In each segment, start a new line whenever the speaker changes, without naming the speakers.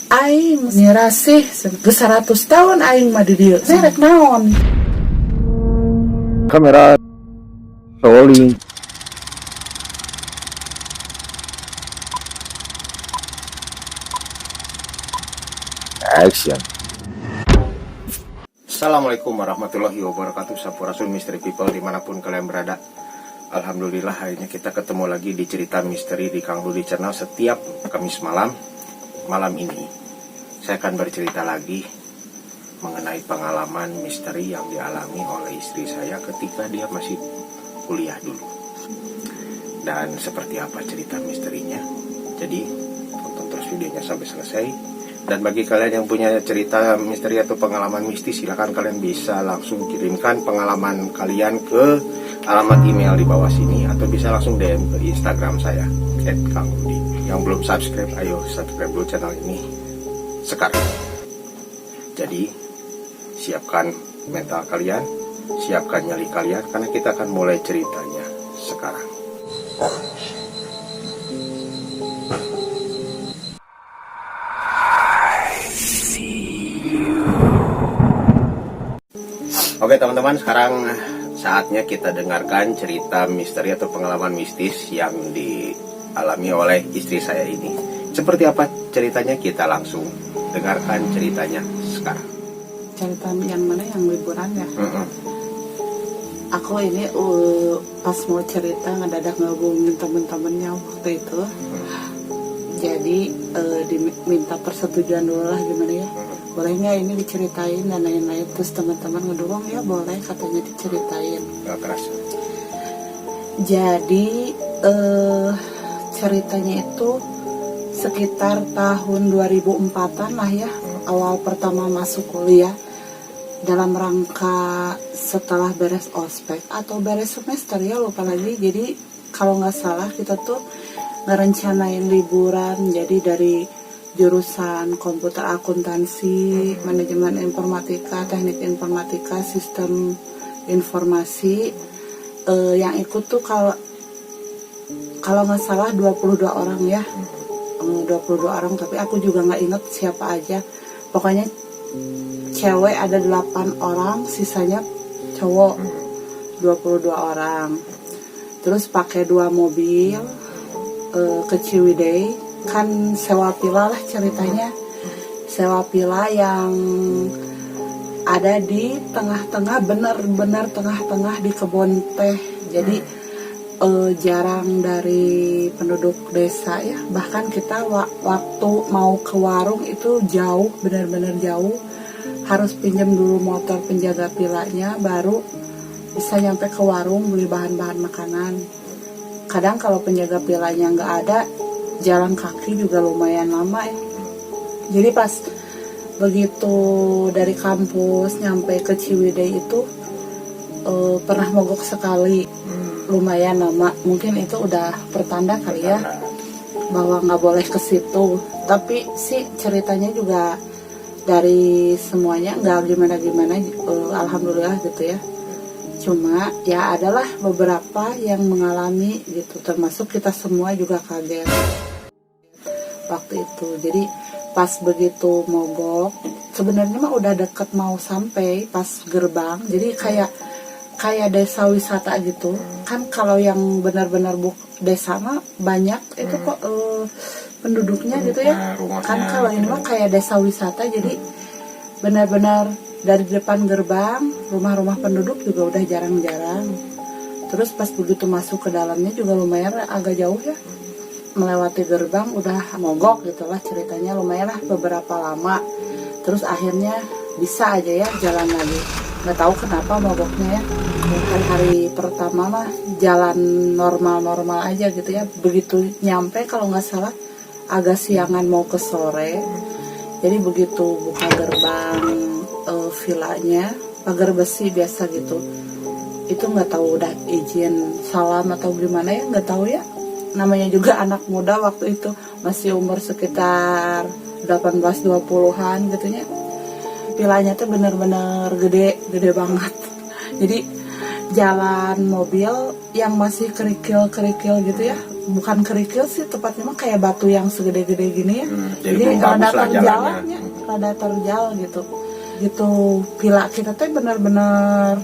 Aing nyirasih 100 tahun aing mah di dieu. Merek naon?
Kamera rolling. Action.
Assalamualaikum warahmatullahi wabarakatuh. Sampurasun Misteri People dimanapun kalian berada. Alhamdulillah akhirnya kita ketemu lagi di cerita misteri di Kang Dudi Channel setiap Kamis malam. Malam ini saya akan bercerita lagi mengenai pengalaman misteri yang dialami oleh istri saya ketika dia masih kuliah dulu. Dan seperti apa cerita misterinya. Jadi tonton terus videonya sampai selesai. Dan bagi kalian yang punya cerita misteri atau pengalaman mistis, silakan kalian bisa langsung kirimkan pengalaman kalian ke alamat email di bawah sini, atau bisa langsung DM ke Instagram saya @kangudi. Yang belum subscribe, ayo subscribe dulu channel ini sekarang. Jadi siapkan mental kalian, siapkan nyali kalian, karena kita akan mulai ceritanya sekarang. Oke teman-teman, sekarang saatnya kita dengarkan cerita misteri atau pengalaman mistis yang dialami oleh istri saya ini. Seperti apa ceritanya, kita langsung dengarkan ceritanya sekarang.
Cerita yang mana, yang liburan ya? Aku ini pas mau cerita ngedadak ngehubungin temen-temennya waktu itu. Jadi diminta persetujuan dulu lah, gimana ya, boleh nggak ini diceritain dan lain-lain. Terus teman-teman ngedorong, ya boleh katanya diceritain.
Gak kerasa.
Jadi ceritanya itu sekitar tahun 2004-an lah ya, awal pertama masuk kuliah, dalam rangka setelah beres ospek atau beres semester ya, lupa lagi. Jadi kalau nggak salah kita tuh ngerencanain liburan, jadi dari jurusan komputer akuntansi, manajemen informatika, teknik informatika, sistem informasi, yang ikut tuh kalau nggak salah 22 orang ya, 22 orang, tapi aku juga nggak inget siapa aja. Pokoknya cewek ada 8 orang, sisanya cowok 22 orang. Terus pakai 2 mobil ke Ciwidey, kan sewa pila lah ceritanya. Sewa pila yang ada di tengah-tengah, bener-bener tengah-tengah di kebun teh. Jadi jarang dari penduduk desa ya. Bahkan kita waktu mau ke warung itu jauh, benar-benar jauh. Harus pinjam dulu motor penjaga pilanya, baru bisa nyampe ke warung beli bahan-bahan makanan. Kadang kalau penjaga pilanya nggak ada, jalan kaki juga lumayan lama ya. Jadi pas begitu dari kampus nyampe ke Ciwidey itu pernah mogok sekali, lumayan lama. Mungkin itu udah pertanda kali ya bahwa nggak boleh ke situ. Tapi sih ceritanya juga dari semuanya nggak gimana-gimana, alhamdulillah gitu ya. Cuma ya adalah beberapa yang mengalami gitu, termasuk kita semua juga kaget waktu itu. Jadi pas begitu mogok, sebenarnya mah udah deket mau sampai pas gerbang. Jadi kayak desa wisata gitu kan. Kalau yang benar-benar desa mah banyak itu kok penduduknya gitu ya kan. Kalau ini mah kayak desa wisata, jadi benar-benar dari depan gerbang, rumah-rumah penduduk juga udah jarang-jarang. Terus pas begitu masuk ke dalamnya juga lumayan agak jauh ya, melewati gerbang udah mogok gitulah ceritanya, lumayan lah beberapa lama. Terus akhirnya bisa aja ya jalan lagi. Nggak tahu kenapa mogoknya ya. Kan hari pertama mah jalan normal-normal aja gitu ya. Begitu nyampe kalau nggak salah agak siangan mau ke sore. Jadi begitu buka gerbang vilanya, pagar besi biasa gitu, itu nggak tahu udah izin salam atau gimana ya, nggak tahu ya. Namanya juga anak muda waktu itu, masih umur sekitar 18-20-an gitu ya. Vilanya tuh bener-bener gede banget. Jadi jalan mobil yang masih kerikil gitu ya, bukan kerikil sih tepatnya mah kayak batu yang segede-gede gini ya.
Jadi
Jadi
belum bagus
rada
lah
terjalnya, rada terjal gitu. Gitu pila kita teh bener-bener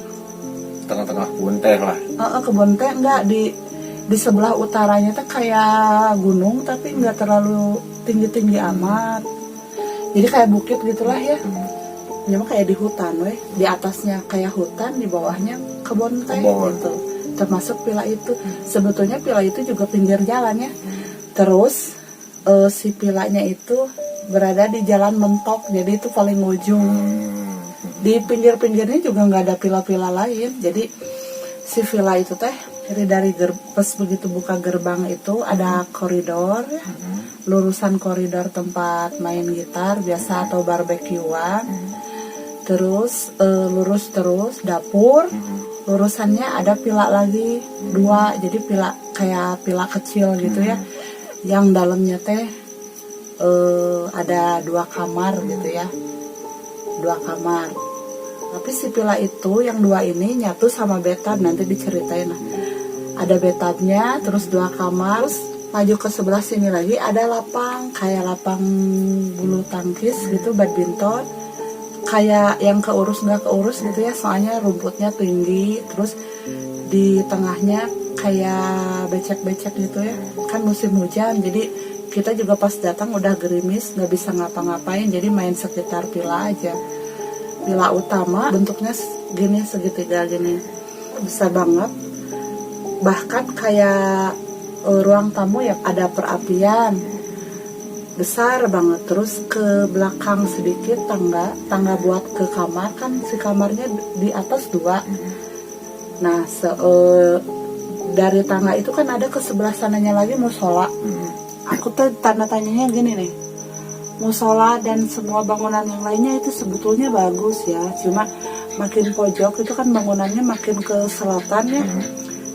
tengah-tengah kebun teh lah.
kebun teh enggak di sebelah utaranya teh kayak gunung tapi enggak terlalu tinggi-tinggi amat. Jadi kayak bukit gitulah ya. Ya mah kayak di hutan weh, di atasnya kayak hutan, di bawahnya kebun teh gitu. Termasuk pila itu. Sebetulnya pila itu juga pinggir jalan ya. Terus si pilanya itu berada di jalan mentok, jadi itu paling ujung. Di pinggir-pinggirnya juga nggak ada pila-pila lain. Jadi si villa itu teh dari pas begitu buka gerbang itu ada koridor ya. Lurusan koridor tempat main gitar biasa atau barbekyuan. Terus lurus terus dapur. Lurusannya ada pila lagi 2, jadi pila kayak pila kecil gitu ya. Yang dalamnya teh ada 2 kamar gitu ya, 2 kamar. Tapi si pila itu yang 2 ini nyatu sama bathtub, nanti diceritain lah. Ada bathtubnya, terus 2 kamar. Terus maju ke sebelah sini lagi ada lapang, kayak lapang bulu tangkis gitu, badminton. Kayak yang keurus nggak keurus gitu ya, soalnya rumputnya tinggi. Terus di tengahnya kayak becek-becek gitu ya, kan musim hujan, jadi kita juga pas datang udah gerimis, nggak bisa ngapa-ngapain, jadi main sekitar pila aja. Pila utama bentuknya gini, segitiga gini, besar banget, bahkan kayak ruang tamu ya ada perapian besar banget. Terus ke belakang sedikit tangga buat ke kamar, kan si kamarnya di atas 2. Nah dari tangga itu kan ada ke sebelah sananya lagi musola. Aku tuh tanda tanyanya gini nih, musola dan semua bangunan yang lainnya itu sebetulnya bagus ya, cuma makin pojok itu kan bangunannya makin ke selatan ya.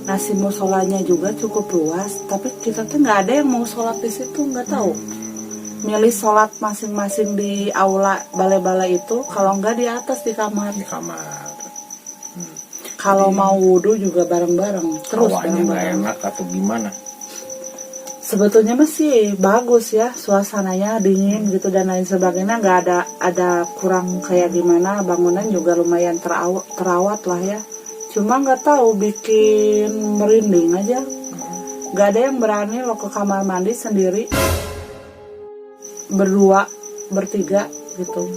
Nah si musolanya juga cukup luas, tapi kita tuh nggak ada yang mau sholat di situ, nggak tahu. Milih sholat masing-masing di aula balai-balai itu, kalau nggak di atas di kamar. Kalau mau wudhu juga bareng-bareng, terus bareng-bareng.
Enak atau gimana?
Sebetulnya masih bagus ya, suasananya dingin gitu dan lain sebagainya, nggak ada kurang kayak gimana. Bangunan juga lumayan terawat lah ya. Cuma nggak tahu bikin merinding aja. Nggak ada yang berani lo ke kamar mandi sendiri, berdua, bertiga gitu.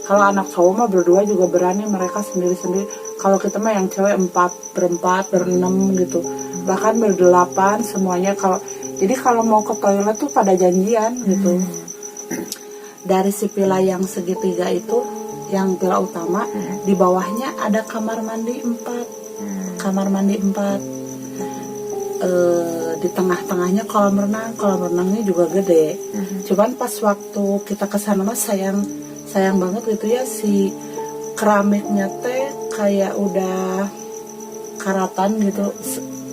Kalau anak cowok mah berdua juga berani, mereka sendiri-sendiri. Kalau kita mah yang cewek 4, berempat, berenam gitu, bahkan berdelapan semuanya. Jadi kalau mau ke toilet tuh pada janjian gitu. Dari si pila yang segitiga itu, yang pila utama, di bawahnya ada kamar mandi 4. Kamar mandi 4. Di tengah-tengahnya kolam renangnya juga gede. Cuman pas waktu kita kesana mah sayang banget gitu ya, si keramiknya teh kayak udah karatan gitu,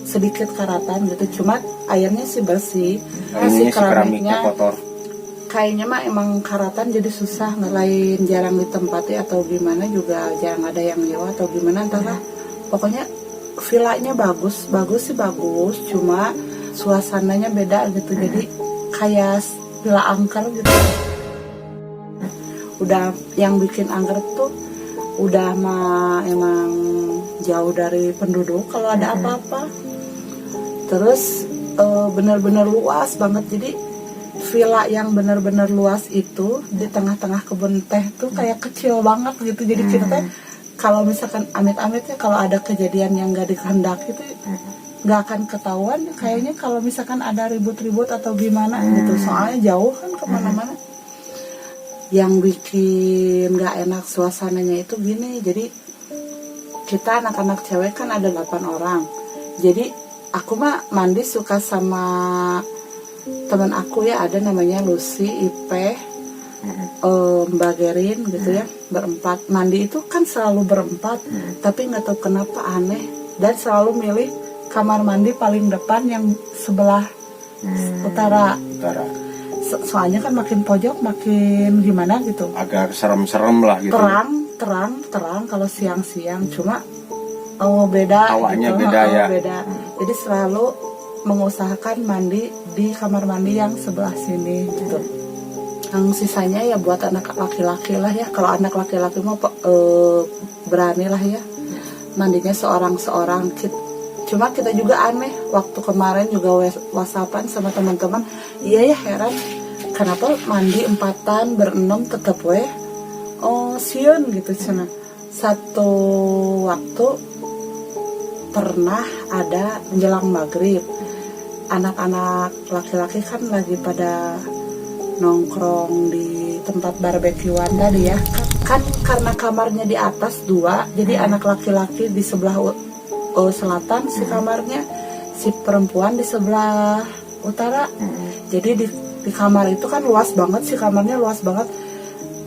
sedikit karatan gitu. Cuma airnya sih bersih. Si keramiknya
kotor.
Kayaknya mah emang karatan, jadi susah, ngelain jarang ditempati atau gimana, juga jarang ada yang nyewa atau gimana entahlah. Pokoknya villanya bagus sih bagus, cuma suasananya beda gitu. Jadi kayak villa angker gitu. Udah yang bikin angker tuh udah mah emang jauh dari penduduk kalau ada apa-apa. Terus bener-bener luas banget. Jadi villa yang bener-bener luas itu di tengah-tengah kebun teh tuh kayak kecil banget gitu. Jadi kita teh kalau misalkan amit-amitnya kalau ada kejadian yang gak dikehendaki itu nggak akan ketahuan kayaknya kalau misalkan ada ribut-ribut atau gimana gitu, soalnya jauh kan kemana-mana. Yang bikin nggak enak suasananya itu gini, jadi kita anak-anak cewek kan ada 8 orang, jadi aku mah mandi suka sama teman aku ya, ada namanya Lucy, Ipe, Mbak Gerin gitu ya, berempat. Mandi itu kan selalu berempat, tapi nggak tahu kenapa aneh dan selalu milih kamar mandi paling depan yang sebelah utara. Soalnya kan makin pojok makin gimana gitu,
Agak serem-serem lah gitu.
Terang kalau siang-siang, cuma beda
awalnya
gitu.
beda ya.
Beda. Jadi selalu mengusahakan mandi di kamar mandi yang sebelah sini gitu. Yang sisanya ya buat anak laki-laki lah ya. Kalau anak laki-laki mah berani lah ya mandinya seorang-seorang. Cuma kita juga aneh, waktu kemarin juga whatsappan sama teman-teman, iya ya heran kenapa mandi empatan berenam tetap sieun gitu cina. Satu waktu pernah ada menjelang maghrib, anak-anak laki-laki kan lagi pada nongkrong di tempat barbekyuan tadi ya, kan karena kamarnya di atas 2, jadi anak laki-laki di sebelah selatan si kamarnya, si perempuan di sebelah utara. Jadi di kamar itu kan luas banget, si kamarnya luas banget,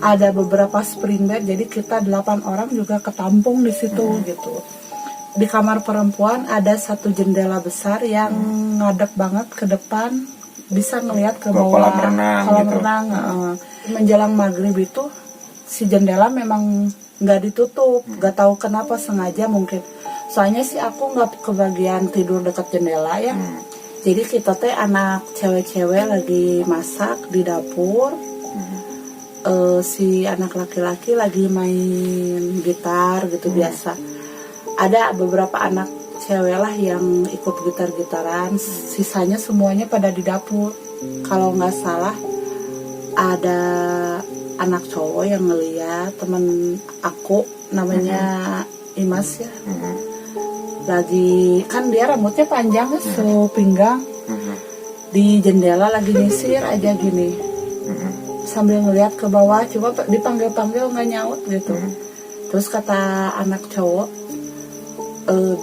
ada beberapa spring bed, jadi kita 8 orang juga ketampung di situ gitu. Di kamar perempuan ada satu jendela besar yang ngadep banget ke depan, bisa ngelihat ke bawah kolam renang. Menjelang maghrib itu si jendela memang nggak ditutup, nggak tahu kenapa, sengaja mungkin. Soalnya sih aku nggak kebagian tidur dekat jendela ya. Jadi kita teh anak cewek-cewek lagi masak di dapur. Si anak laki-laki lagi main gitar gitu biasa. Ada beberapa anak cewek lah yang ikut gitar-gitaran, sisanya semuanya pada di dapur. Kalau nggak salah ada anak cowok yang ngeliat temen aku namanya Imas ya, lagi kan dia rambutnya panjang sepinggang, di jendela lagi nyisir aja gini, sambil ngeliat ke bawah, coba dipanggil-panggil nggak nyaut gitu. Terus kata anak cowok,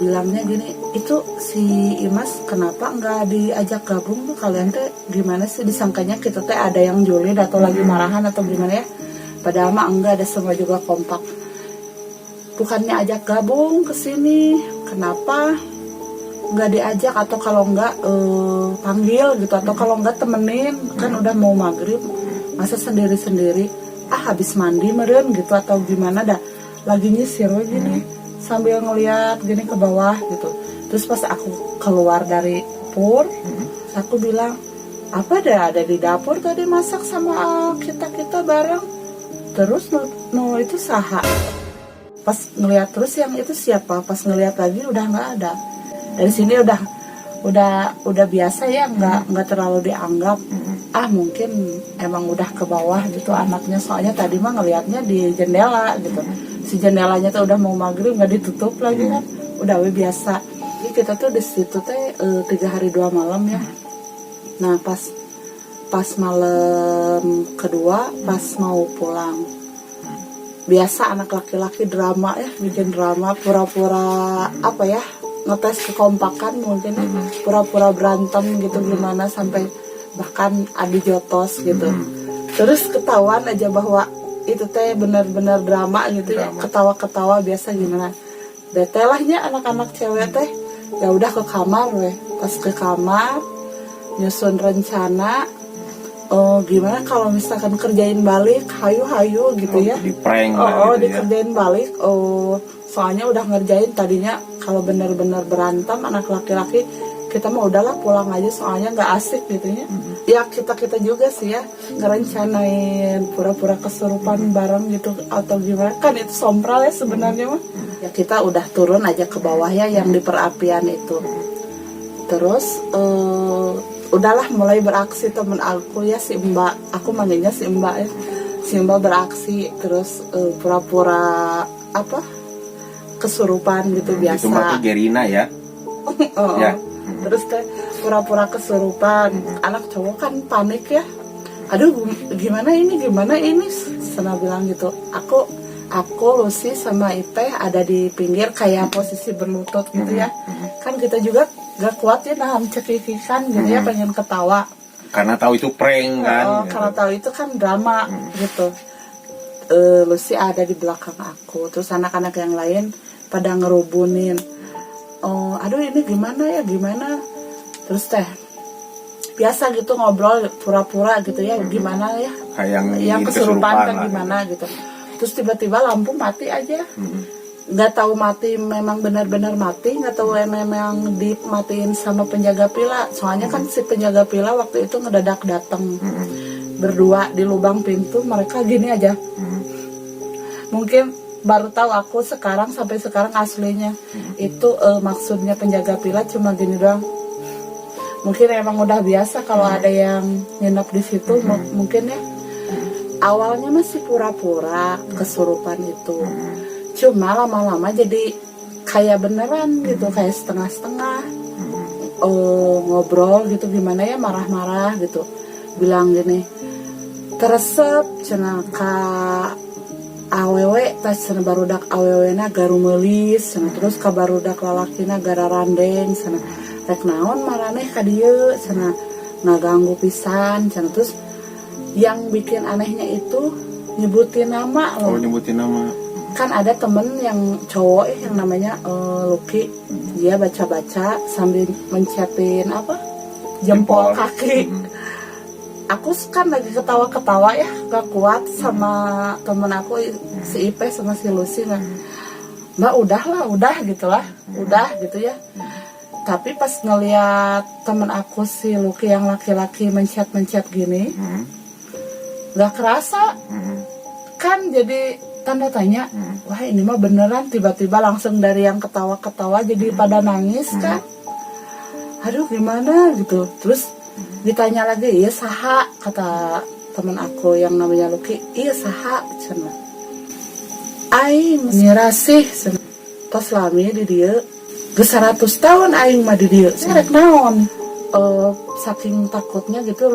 bilangnya gini, itu si Imas kenapa nggak diajak gabung tuh, kalian teh gimana sih, disangkanya kita teh ada yang julid atau lagi marahan atau gimana ya, padahal mah enggak, ada semua juga kompak. Bukannya ajak gabung ke sini, kenapa nggak diajak, atau kalau nggak panggil gitu, atau kalau nggak temenin, kan udah mau maghrib, masa sendiri-sendiri, habis mandi meren gitu atau gimana dah, lagi nyisir gini sambil ngeliat gini ke bawah gitu. Terus pas aku keluar dari dapur, aku bilang, apa ada di dapur tadi masak sama kita bareng. Terus no itu saha. Pas ngeliat terus yang itu siapa, pas ngeliat lagi udah nggak ada. Dari sini udah biasa ya, nggak terlalu dianggap. Mungkin emang udah ke bawah gitu anaknya, soalnya tadi mah ngelihatnya di jendela gitu. Si jendelanya tuh udah mau maghrib nggak ditutup lagi kan, udah biasa. Jadi kita tuh di situ teh 3 hari 2 malam ya. Nah pas malam kedua, pas mau pulang, biasa anak laki-laki drama ya, bikin drama, pura-pura apa ya, ngetes kekompakan mungkin, pura-pura berantem gitu gimana, sampai bahkan adu jotos gitu. Terus ketahuan aja bahwa itu teh benar-benar drama gitu ya, ketawa-ketawa biasa gimana. Bete lahnya anak-anak cewek teh, ya udah ke kamar weh. Pas ke kamar nyusun rencana, gimana kalau misalkan kerjain balik, hayu gitu ya.
Di prank
dikerjain balik. Soalnya udah ngerjain tadinya, kalau benar-benar berantem anak laki-laki, kita mah udahlah pulang aja, soalnya nggak asik gitu ya. Ya kita juga sih ya ngerencanain pura-pura kesurupan bareng gitu atau gimana, kan itu sompral ya sebenarnya mah. Ya kita udah turun aja ke bawah ya yang di perapian itu. Terus udahlah mulai beraksi temen aku ya, si Mbak, aku manggilnya si Mbak ya. Si Mbak beraksi, terus pura-pura apa kesurupan gitu biasa.
Itu Mbak Gerina ya.
Ya. Terus teh pura-pura kesurupan, anak cowok kan panik ya, aduh gimana ini Sana bilang gitu, aku Lucy sama Ipeh ada di pinggir kayak posisi berlutut gitu ya. Kan kita juga gak kuat ya nahan cekikikan gitu ya, pengen ketawa
karena tahu itu prank kan.
Karena tahu itu kan drama gitu. Lucy ada di belakang aku, terus anak-anak yang lain pada ngerubunin, aduh ini gimana. Terus teh biasa gitu ngobrol pura-pura gitu ya, gimana ya,
kayak
yang kesurupan kan gimana gitu. Terus tiba-tiba lampu mati aja. nggak tahu mati memang benar-benar mati, nggak tahu memang dimatiin sama penjaga villa. Soalnya kan si penjaga villa waktu itu ngedadak datang berdua di lubang pintu, mereka gini aja. Mungkin baru tahu aku sekarang, sampai sekarang aslinya itu maksudnya penjaga villa cuma gini doang. Mungkin emang udah biasa kalau ada yang nginep di situ, mungkin ya. Awalnya masih pura-pura kesurupan itu, cuma lama-lama jadi kayak beneran gitu, kayak setengah-setengah ngobrol gitu, gimana ya, marah-marah gitu, bilang gini, teresep cenah ka awewe tas cenah barudak awewena garu meuli cenah, terus ka barudak lalakina gara randeng cenah, rek naon maraneh ka dieu cenah, ngaganggu pisan cenah. Terus yang bikin anehnya itu nyebutin nama loh.
Oh, nyebutin nama.
Kan ada temen yang cowok yang namanya Lucky, dia baca-baca sambil mencetin apa, jempol kaki. Aku kan lagi ketawa-ketawa ya, gak kuat sama temen aku si Ipe sama si Lucy. Mbak udah gitulah, udah gitu ya. Tapi pas ngeliat temen aku si Lucky yang laki-laki mencet gini, gak kerasa, kan jadi tanda tanya, wah ini mah beneran, tiba-tiba langsung dari yang ketawa-ketawa jadi pada nangis kan, aduh gimana gitu. Terus ditanya lagi, iya saha, kata temen aku yang namanya Lucky, iya saha cenah, aing nyirasih cenah, tos lami di dia geus 100 tahun aing mah di dia, serek naon, saking takutnya gitu.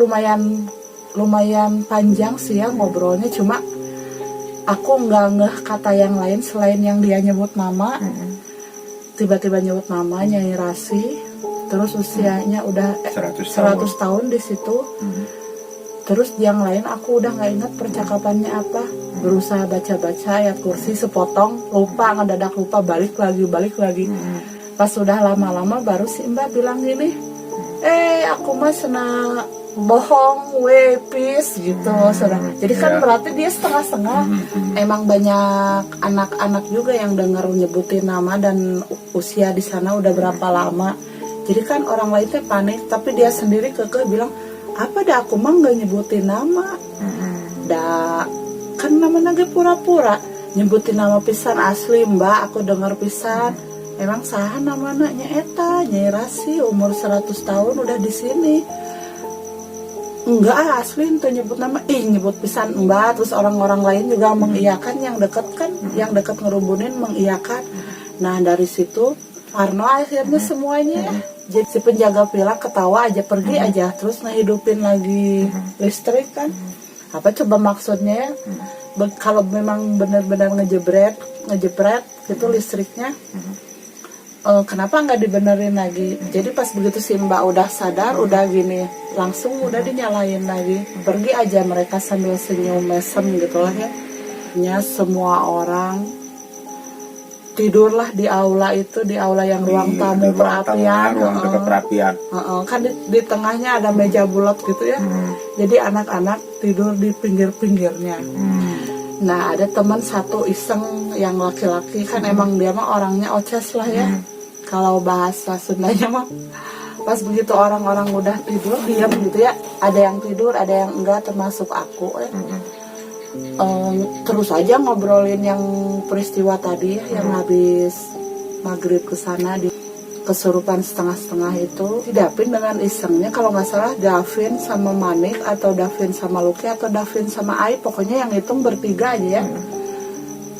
Lumayan panjang sih ya ngobrolnya, cuma aku nggak ngeh kata yang lain selain yang dia nyebut nama. Tiba-tiba nyebut nama Nyai Rasi, terus usianya udah 100 tahun di situ. Terus yang lain aku udah nggak ingat percakapannya apa. Berusaha baca-baca ayat kursi sepotong, lupa, ngedadak lupa, balik lagi. Pas sudah lama-lama baru si Mbak bilang gini, aku mah senang bohong, wepis gitu, saudara. Jadi kan berarti dia setengah-setengah. Emang banyak anak-anak juga yang dengar nyebutin nama dan usia di sana udah berapa lama. Jadi kan orang lain teh panik, tapi dia sendiri kekeh bilang, apa dah aku mah nggak nyebutin nama. Dah kan namanya ge pura-pura nyebutin nama pisan asli Mbak, aku dengar pisan. Emang saha namanya eta Nyai Rasi, umur 100 tahun udah di sini. Enggak, asli itu nyebut nama, nyebut pisan Mbak. Terus orang-orang lain juga mengiyakan, yang deket kan, yang deket ngerubunin mengiyakan. Nah dari situ Arno akhirnya semuanya, jadi si penjaga villa ketawa aja, pergi aja, terus ngehidupin lagi listrik kan. Apa coba maksudnya ya? Kalau memang benar-benar ngejebret gitu listriknya, kenapa nggak dibenerin lagi? Jadi pas begitu si Mbak udah sadar, udah gini, langsung udah dinyalain lagi. Pergi aja mereka sambil senyum mesem gitu lah ya. Semua orang tidurlah di aula itu, di aula yang ruang tamu perapian. Kan di tengahnya ada meja bulat gitu ya. Jadi anak-anak tidur di pinggir-pinggirnya. Nah ada teman satu iseng yang laki-laki, kan emang dia mah orangnya oces lah ya. Kalau bahasa Sundanya mah, pas begitu orang-orang udah tidur diam gitu ya, ada yang tidur ada yang enggak, termasuk aku ya. Terus aja ngobrolin yang peristiwa tadi ya, yang habis maghrib kesana di kesurupan setengah-setengah itu. Didapin dengan isengnya, kalau nggak salah Davin sama Manik, atau Davin sama Lucky, atau Davin sama Ai, pokoknya yang hitung bertiga aja ya.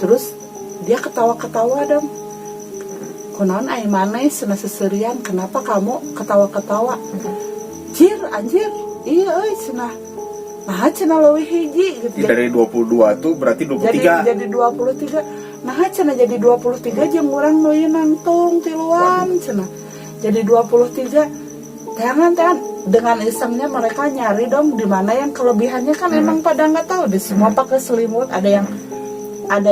Terus dia ketawa-ketawa dong, kunaon Ai maneh cenah seserian, kenapa kamu ketawa-ketawa? Jir anjir, iya cenah. Nah cenah leuwih hiji gitu.
Dari 22 tuh berarti 23.
Jadi 23. Nah cenah jadi 23 jeung urang nu ieu nangtung tiluan cenah. Jadi 23. Jangan dengan isengnya mereka nyari dong di mana yang kelebihannya, kan emang pada nggak tahu deh, semua pakai selimut, ada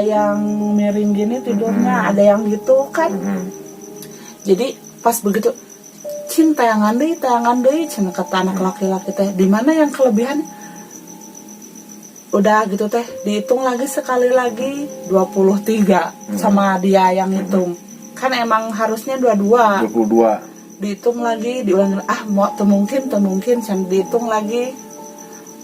yang miring gini tidurnya, ada yang gitu kan. Jadi pas begitu tayangan deui cenah kata anak laki-laki teh, di mana yang kelebihan? udah gitu teh dihitung lagi sekali lagi 23 sama dia yang hitung. Kan emang harusnya 22.
22.
Dihitung lagi, diulang, mau temungkin can dihitung lagi.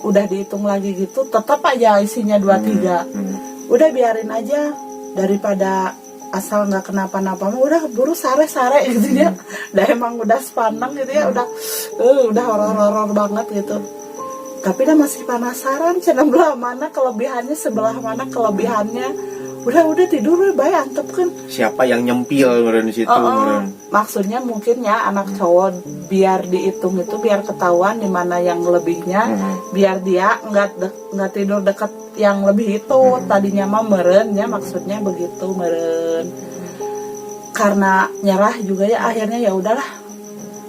Udah dihitung lagi gitu, tetap aja isinya 23. Udah biarin aja, daripada asal nggak kenapa-napa, udah buru sare gitu ya. Udah emang udah sepanang gitu ya, udah horor banget gitu. Tapi dah masih penasaran, sebelah mana kelebihannya, udah tidur baik antep kan.
Siapa yang nyempil meren di situ?
Maksudnya mungkin ya anak cowok biar dihitung itu biar ketahuan di mana yang lebihnya, biar dia nggak tidur dekat yang lebih itu. Tadinya mah meren ya, maksudnya begitu meren. Karena nyerah juga ya, akhirnya ya udahlah,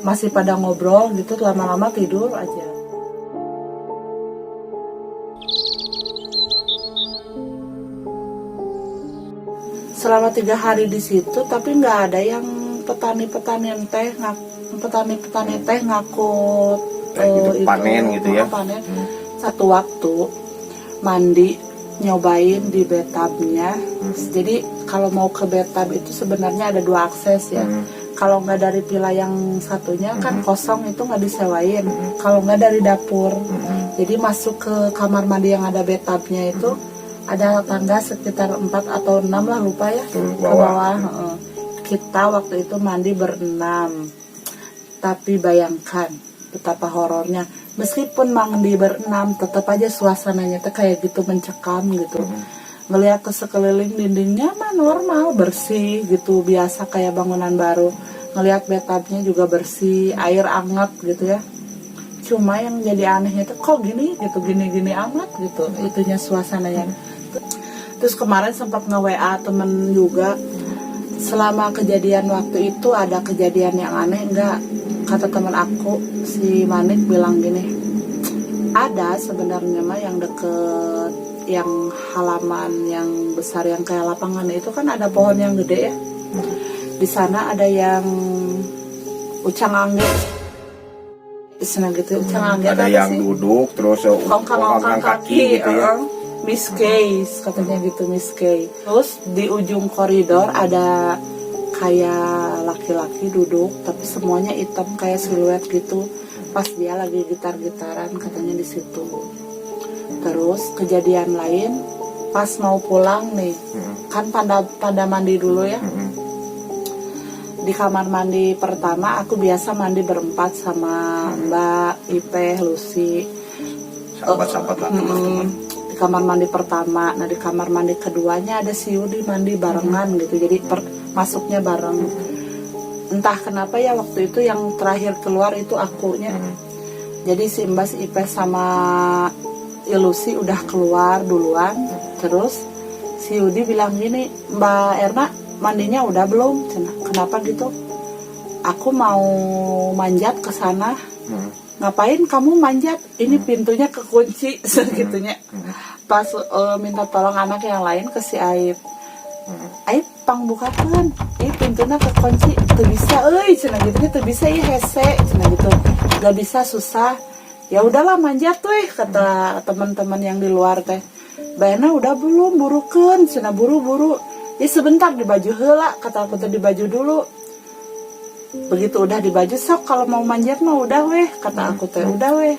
masih pada ngobrol gitu, lama-lama tidur aja. Selama 3 hari di situ, tapi nggak ada yang petani-petani teh ngakut
itu panen gitu ya.
Panen. Satu waktu mandi nyobain di bathtubnya. Jadi kalau mau ke bathtub itu sebenarnya ada 2 akses ya. Kalau nggak dari pila yang satunya kan kosong, itu nggak disewain. Kalau nggak dari dapur. Jadi masuk ke kamar mandi yang ada bathtubnya itu ada tangga sekitar 4 atau 6 lah, lupa ya, ke bawah. Kita waktu itu mandi berenam. Tapi bayangkan betapa horornya. Meskipun mandi berenam, tetap aja suasananya tuh kayak gitu, mencekam gitu. Ngelihat ke sekeliling, dindingnya mah normal, bersih gitu, biasa kayak bangunan baru. Ngelihat bathtubnya juga bersih, air anget gitu ya. Cuma yang jadi anehnya tuh kok gini gitu, gini amat gitu, itunya suasananya. Terus kemarin sempat nge-WA temen juga, selama kejadian waktu itu ada kejadian yang aneh enggak? Kata temen aku, si Manik bilang gini, ada sebenarnya mah yang deket, yang halaman yang besar yang kayak lapangan itu kan ada pohon yang gede ya. Di sana ada yang ucang angge. Sana gitu, ucang angge
ada yang sih? Duduk terus ongkang kaki gitu ya.
Miss Case katanya gitu, Miss Case. Terus di ujung koridor ada kayak laki-laki duduk, tapi semuanya hitam kayak siluet gitu. Pas dia lagi gitar-gitaran katanya di situ. Terus kejadian lain pas mau pulang nih, kan pada mandi dulu ya. Di kamar mandi pertama aku biasa mandi berempat sama Mbak, Ipeh, Lucy.
Sahabat-sahabat lah teman-teman.
Kamar mandi pertama, nah di kamar mandi keduanya ada si Yudi mandi barengan gitu, jadi masuknya bareng. Entah kenapa ya waktu itu yang terakhir keluar itu akunya. Jadi si Mbak, si Ipeh sama Ilusi udah keluar duluan. Terus si Yudi bilang gini, Mbak Erna mandinya udah belum? Kenapa gitu? Aku mau manjat ke sana. Ngapain kamu manjat? Ini pintunya kekunci segitunya. Pas minta tolong anak yang lain ke si Aib. Aib pang bukakan. Pintunya kekunci. Tuh bisa, cina gitu tuh bisa hese, cina gitu. Gak bisa, susah. Ya udahlah manjat tuh, kata teman-teman yang di luar teh. Bayana udah belum, burukeun, cina buru-buru. Ya sebentar di baju heula, kata aku tuh di baju dulu. Begitu udah di baju, sok kalau mau manjat mah udah weh, kata aku teh udah weh.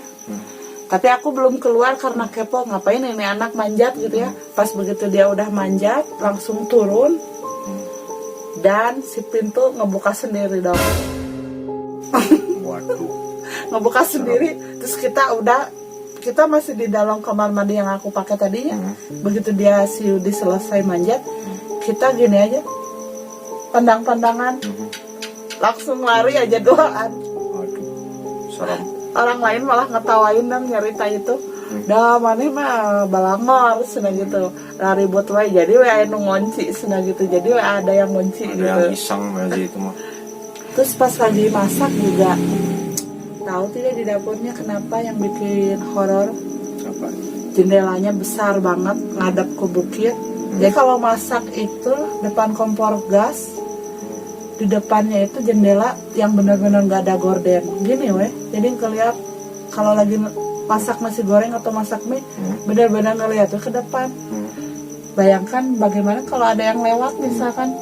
Tapi aku belum keluar karena kepo, ngapain ini anak manjat gitu ya. Pas begitu dia udah manjat, langsung turun. Dan si pintu ngebuka sendiri dong.
Waduh.
Ngebuka sendiri, terus kita masih di dalam kamar mandi yang aku pakai tadinya. Begitu dia si Yudi selesai manjat, kita gini aja, pandang-pandangan. Langsung lari aja doaan.
Aduh, serem.
Orang lain malah ngetawain dan nyerita itu. Dah mana mah balangor senang gitu. Lari buat wae jadi we anu ngunci senang gitu. Jadi we ada yang ngunci
ada
gitu.
Yang iseng aja itu mah.
Terus pas lagi masak juga, tahu tidak di dapurnya kenapa yang bikin horor?
Apa?
Jendelanya besar banget ngadep ke bukit. Jadi kalau masak itu depan kompor gas, di depannya itu jendela yang benar-benar nggak ada gorden gini weh, jadi ngeliat kalau lagi masak nasi goreng atau masak mie, benar-benar ngeliat tuh ke depan. Bayangkan bagaimana kalau ada yang lewat misalkan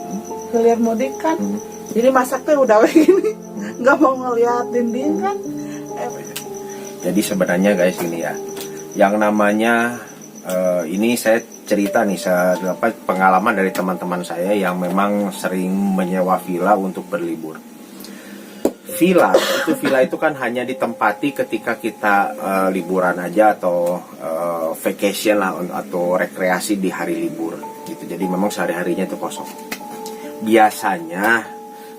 hilir mudik kan, jadi masaknya udah begini, nggak mau ngeliat dinding kan.
Jadi sebenarnya guys ini ya, yang namanya ini saya cerita nih, pengalaman dari teman-teman saya yang memang sering menyewa villa untuk berlibur. Villa itu kan hanya ditempati ketika kita liburan aja atau vacation lah atau rekreasi di hari libur gitu. Jadi memang sehari-harinya itu kosong. Biasanya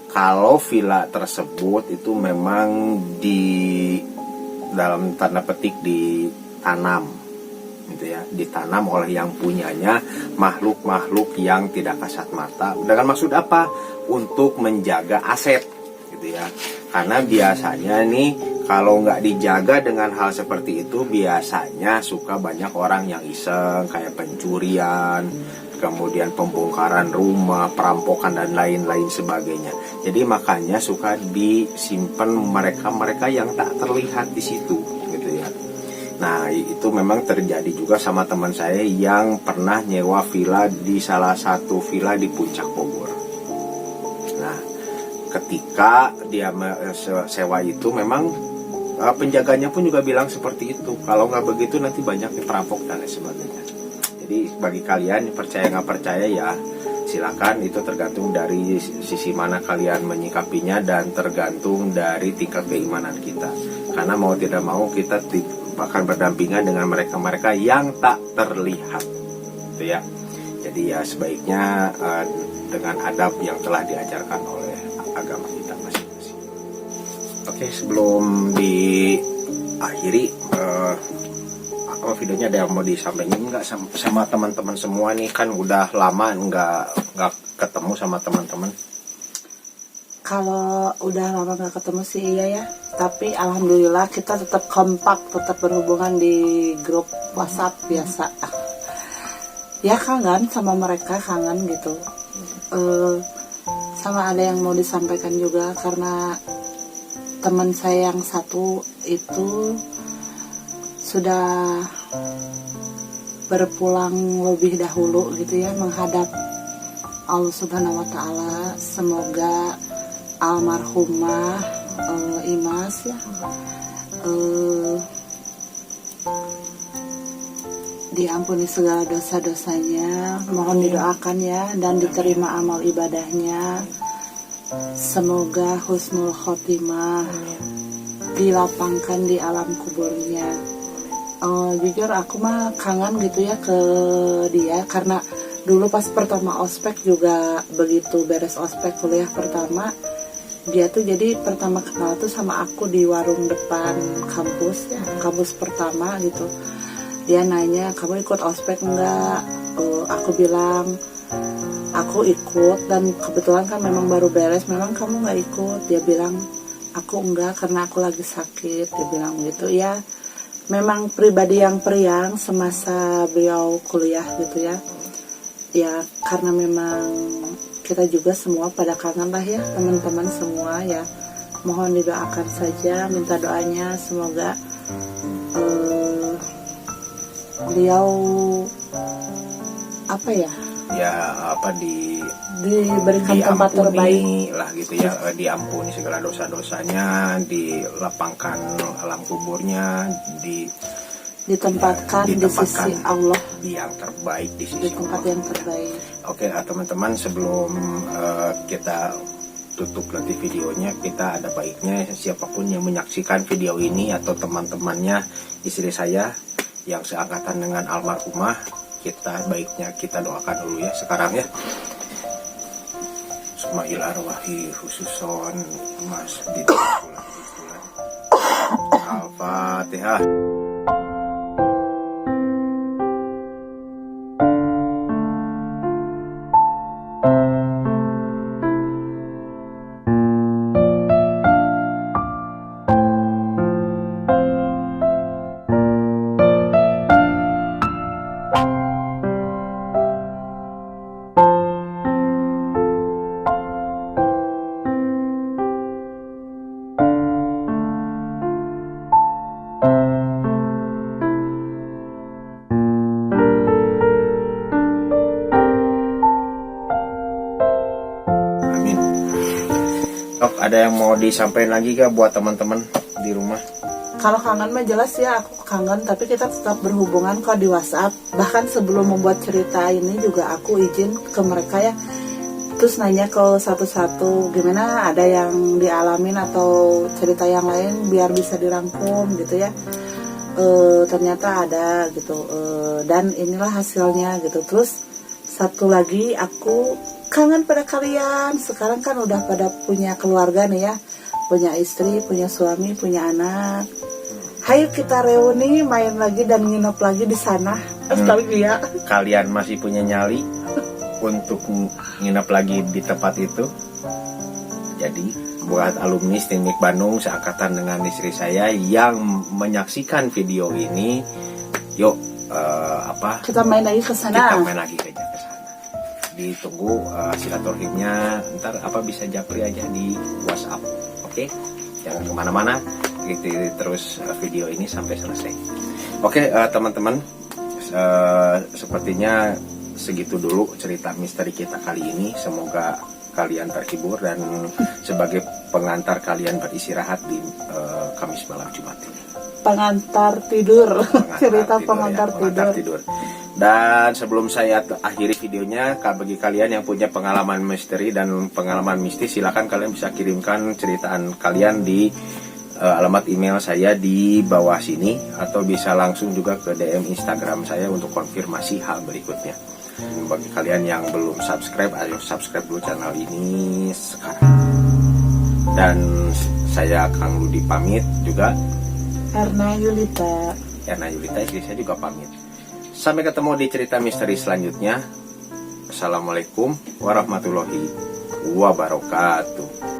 kalau villa tersebut itu memang dalam tanda petik ditanam gitu ya, ditanam oleh yang punyanya makhluk-makhluk yang tidak kasat mata. Dengan maksud apa? Untuk menjaga aset gitu ya. Karena biasanya nih kalau nggak dijaga dengan hal seperti itu, biasanya suka banyak orang yang iseng kayak pencurian, kemudian pembongkaran rumah, perampokan dan lain-lain sebagainya. Jadi makanya suka disimpan mereka-mereka yang tak terlihat di situ gitu ya. Nah itu memang terjadi juga sama teman saya yang pernah nyewa villa di salah satu villa di Puncak Bogor. Nah ketika dia sewa itu memang penjaganya pun juga bilang seperti itu. Kalau nggak begitu nanti banyak perampok dan lain sebagainya. Jadi bagi kalian percaya nggak percaya ya silakan, itu tergantung dari sisi mana kalian menyikapinya dan tergantung dari tingkat keimanan kita. Karena mau tidak mau kita akan berdampingan dengan mereka-mereka yang tak terlihat, gitu ya. Jadi ya sebaiknya dengan adab yang telah diajarkan oleh agama kita masing-masing. Oke, sebelum diakhiri, videonya ada yang mau disampaikan nggak sama teman-teman semua nih? Kan udah lama nggak ketemu sama teman-teman.
Kalau udah lama nggak ketemu sih iya ya, tapi alhamdulillah kita tetap kompak, tetap berhubungan di grup WhatsApp biasa. Ya kangen sama mereka, kangen gitu. Sama ada yang mau disampaikan juga, karena teman saya yang satu itu sudah berpulang lebih dahulu gitu ya, menghadap Allah Subhanahu wa Ta'ala. Semoga almarhumah Imas ya diampuni segala dosa-dosanya, mohon didoakan ya, dan diterima amal ibadahnya. Semoga husnul khotimah, dilapangkan di alam kuburnya. Jujur aku mah kangen gitu ya ke dia, karena dulu pas pertama ospek juga begitu beres ospek kuliah pertama, dia tuh jadi pertama kenal tuh sama aku di warung depan kampus ya, kampus pertama gitu. Dia nanya, kamu ikut ospek enggak? Aku bilang aku ikut, dan kebetulan kan memang baru beres. Memang kamu nggak ikut? Dia bilang aku enggak karena aku lagi sakit. Dia bilang gitu ya. Memang pribadi yang periang semasa beliau kuliah gitu ya. Ya karena memang kita juga semua pada kangen lah ya, teman-teman semua ya. Mohon didoakan saja, minta doanya semoga beliau apa ya?
Ya
diberikan tempat terbaik
lah gitu ya, diampuni segala dosa-dosanya, dilapangkan alam kuburnya, ditempatkan di sisi Allah, yang terbaik di sisi
tempat
Allah.
Yang terbaik.
Oke teman-teman, sebelum kita tutup nanti videonya, kita ada baiknya siapapun yang menyaksikan video ini atau teman-temannya istri saya yang seangkatan dengan almarhumah, baiknya kita doakan dulu ya sekarang ya. Sumail arwahi khususon Mas di Al-Fatihah. ada yang mau disampaikan lagi gak buat teman-teman di rumah?
Kalau kangen mah jelas ya aku kangen, tapi kita tetap berhubungan kok di WhatsApp. Bahkan sebelum membuat cerita ini juga aku izin ke mereka ya, terus nanya ke satu-satu gimana, ada yang dialamin atau cerita yang lain biar bisa dirangkum gitu ya. Ternyata ada gitu, dan inilah hasilnya gitu. Terus satu lagi, aku kangen pada kalian. Sekarang kan udah pada punya keluarga nih ya, punya istri, punya suami, punya anak. Hayu kita reuni, main lagi dan nginep lagi di sana. Sekali ya.
Kalian masih punya nyali untuk nginep lagi di tempat itu. Jadi buat alumni STIMIK Bandung seangkatan dengan istri saya yang menyaksikan video ini, yuk
kita main lagi ke sana.
kita main lagi ke sana. Ditunggu silaturahimnya. Ntar bisa japri aja di WhatsApp. Oke? Jangan kemana-mana, ikuti terus video ini sampai selesai. Oke, teman-teman, sepertinya segitu dulu cerita misteri kita kali ini. Semoga kalian terhibur dan sebagai pengantar kalian beristirahat di Kamis malam Jumat ini.
Pengantar tidur. Cerita pengantar tidur.
Dan sebelum saya akhiri videonya, bagi kalian yang punya pengalaman misteri dan pengalaman mistis, silakan kalian bisa kirimkan ceritaan kalian di alamat email saya di bawah sini, atau bisa langsung juga ke DM Instagram saya untuk konfirmasi hal berikutnya. Bagi kalian yang belum subscribe, ayo subscribe dulu channel ini sekarang. Dan saya Kang Ludi pamit juga.
Erna Yulita,
istri saya juga pamit. Sampai ketemu di cerita misteri selanjutnya. Assalamualaikum warahmatullahi wabarakatuh.